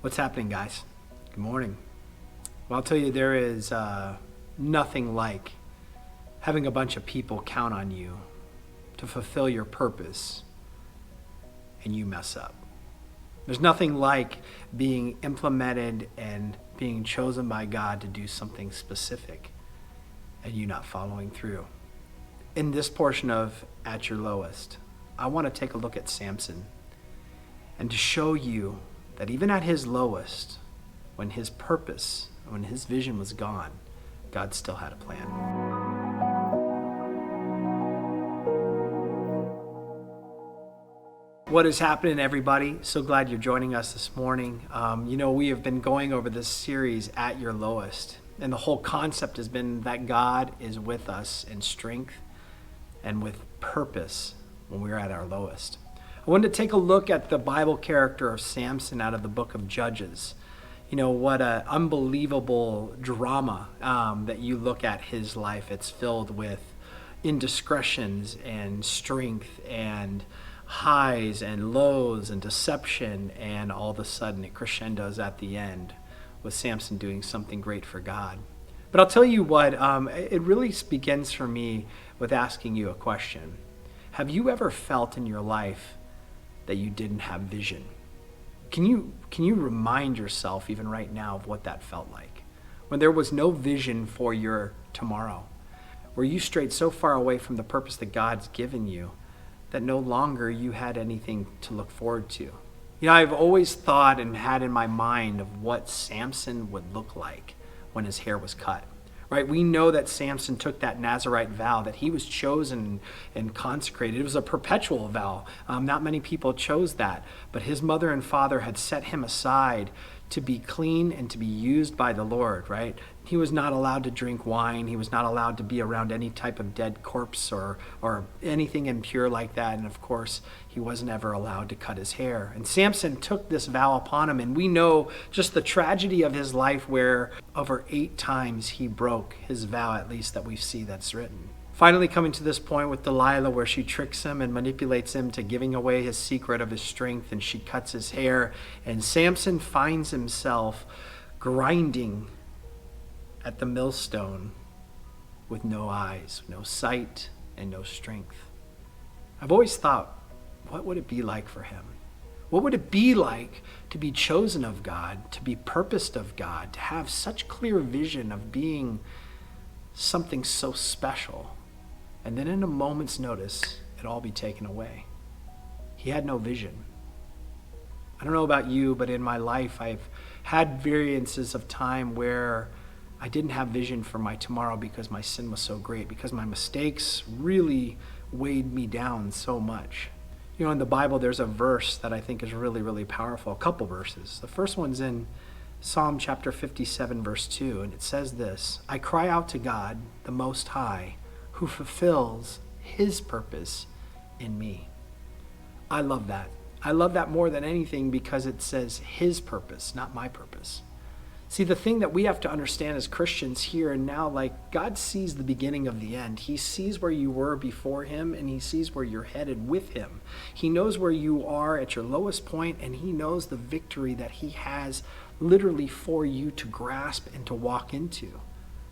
What's happening, guys? Good morning. Well, I'll tell you, there is nothing like having a bunch of people count on you to fulfill your purpose and you mess up. There's nothing like being implemented and being chosen by God to do something specific and you not following through. In this portion of At Your Lowest, I want to take a look at Samson and to show you that even at his lowest, when his purpose, when his vision was gone, God still had a plan. What is happening, everybody? So glad you're joining us this morning. We have been going over this series, At Your Lowest, and the whole concept has been that God is with us in strength and with purpose when we're at our lowest. I wanted to take a look at the Bible character of Samson out of the book of Judges. What an unbelievable drama that you look at his life. It's filled with indiscretions and strength and highs and lows and deception, and all of a sudden it crescendos at the end with Samson doing something great for God. But I'll tell you what, it really begins for me with asking you a question. Have you ever felt in your life that you didn't have vision? Can you remind yourself even right now of what that felt like? When there was no vision for your tomorrow, where you strayed so far away from the purpose that God's given you that no longer you had anything to look forward to. I've always thought and had in my mind of what Samson would look like when his hair was cut. Right? We know that Samson took that Nazirite vow, that he was chosen and consecrated. It was a perpetual vow. Not many people chose that, but his mother and father had set him aside to be clean and to be used by the Lord, right? He was not allowed to drink wine. He was not allowed to be around any type of dead corpse or anything impure like that. And of course, he wasn't ever allowed to cut his hair. And Samson took this vow upon him. And we know just the tragedy of his life where over 8 times he broke his vow, at least that we see that's written. Finally coming to this point with Delilah where she tricks him and manipulates him to giving away his secret of his strength, and she cuts his hair, and Samson finds himself grinding at the millstone with no eyes, no sight, and no strength. I've always thought, what would it be like for him? What would it be like to be chosen of God, to be purposed of God, to have such clear vision of being something so special, and then in a moment's notice, it all be taken away? He had no vision. I don't know about you, but in my life, I've had variances of time where I didn't have vision for my tomorrow because my sin was so great, because my mistakes really weighed me down so much. In the Bible, there's a verse that I think is really, really powerful, a couple verses. The first one's in Psalm chapter 57, verse 2, and it says this: I cry out to God, the Most High, who fulfills his purpose in me. I love that. I love that more than anything because it says his purpose, not my purpose. See, the thing that we have to understand as Christians here and now, like, God sees the beginning of the end. He sees where you were before him, and he sees where you're headed with him. He knows where you are at your lowest point, and he knows the victory that he has literally for you to grasp and to walk into.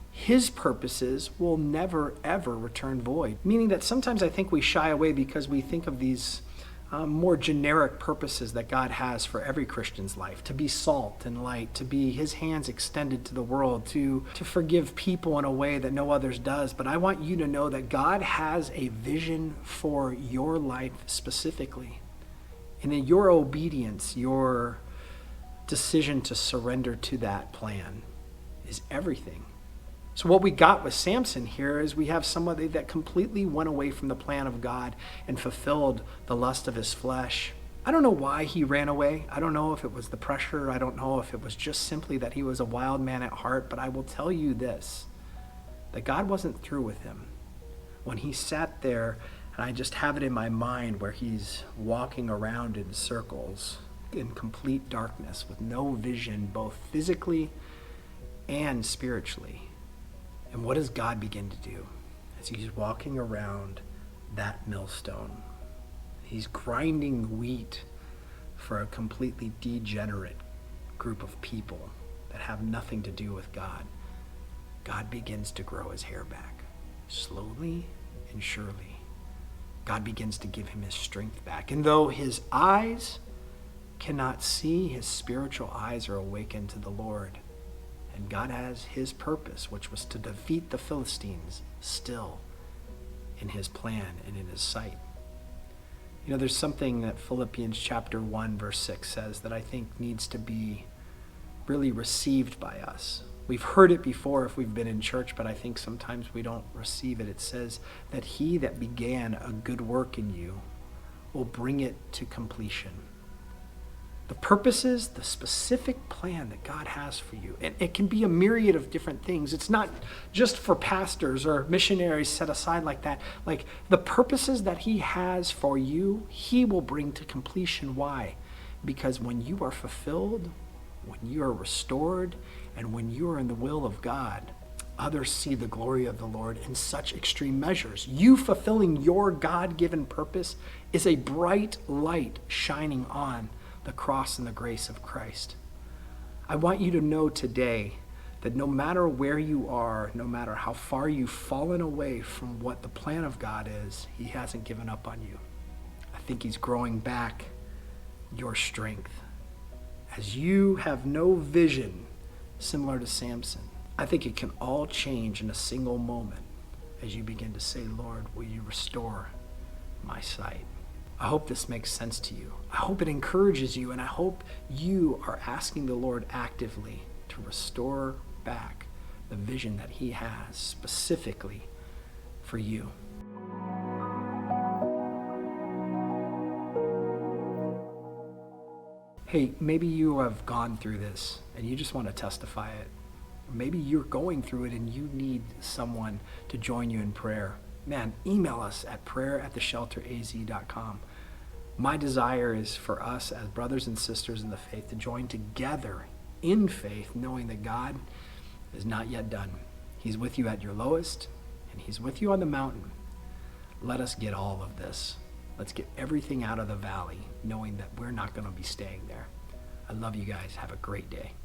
His purposes will never, ever return void. Meaning that sometimes I think we shy away because we think of these more generic purposes that God has for every Christian's life: to be salt and light, to be his hands extended to the world, to forgive people in a way that no others does. But I want you to know that God has a vision for your life specifically. And in your obedience, your decision to surrender to that plan is everything. So what we got with Samson here is we have somebody that completely went away from the plan of God and fulfilled the lust of his flesh. I don't know why he ran away. I don't know if it was the pressure. I don't know if it was just simply that he was a wild man at heart. But I will tell you this, that God wasn't through with him. When he sat there, and I just have it in my mind where he's walking around in circles in complete darkness with no vision, both physically and spiritually. And what does God begin to do as he's walking around that millstone? He's grinding wheat for a completely degenerate group of people that have nothing to do with God, God begins to grow his hair back. Slowly and surely, God begins to give him his strength back. And though his eyes cannot see, his spiritual eyes are awakened to the Lord. And God has his purpose, which was to defeat the Philistines, still in his plan and in his sight. You know, there's something that Philippians chapter 1, verse 6 says that I think needs to be really received by us. We've heard it before if we've been in church, but I think sometimes we don't receive it. It says that he that began a good work in you will bring it to completion. The purposes, the specific plan that God has for you. And it can be a myriad of different things. It's not just for pastors or missionaries set aside like that. Like the purposes that he has for you, he will bring to completion. Why? Because when you are fulfilled, when you are restored, and when you are in the will of God, others see the glory of the Lord in such extreme measures. You fulfilling your God-given purpose is a bright light shining on the cross and the grace of Christ. I want you to know today that no matter where you are, no matter how far you've fallen away from what the plan of God is, he hasn't given up on you. I think he's growing back your strength. As you have no vision similar to Samson, I think it can all change in a single moment as you begin to say, Lord, will you restore my sight? I hope this makes sense to you. I hope it encourages you, and I hope you are asking the Lord actively to restore back the vision that he has specifically for you. Hey, maybe you have gone through this and you just want to testify it. Maybe you're going through it and you need someone to join you in prayer. Man, email us at prayer@theshelteraz.com. My desire is for us as brothers and sisters in the faith to join together in faith, knowing that God is not yet done. He's with you at your lowest, and he's with you on the mountain. Let us get all of this. Let's get everything out of the valley, knowing that we're not going to be staying there. I love you guys. Have a great day.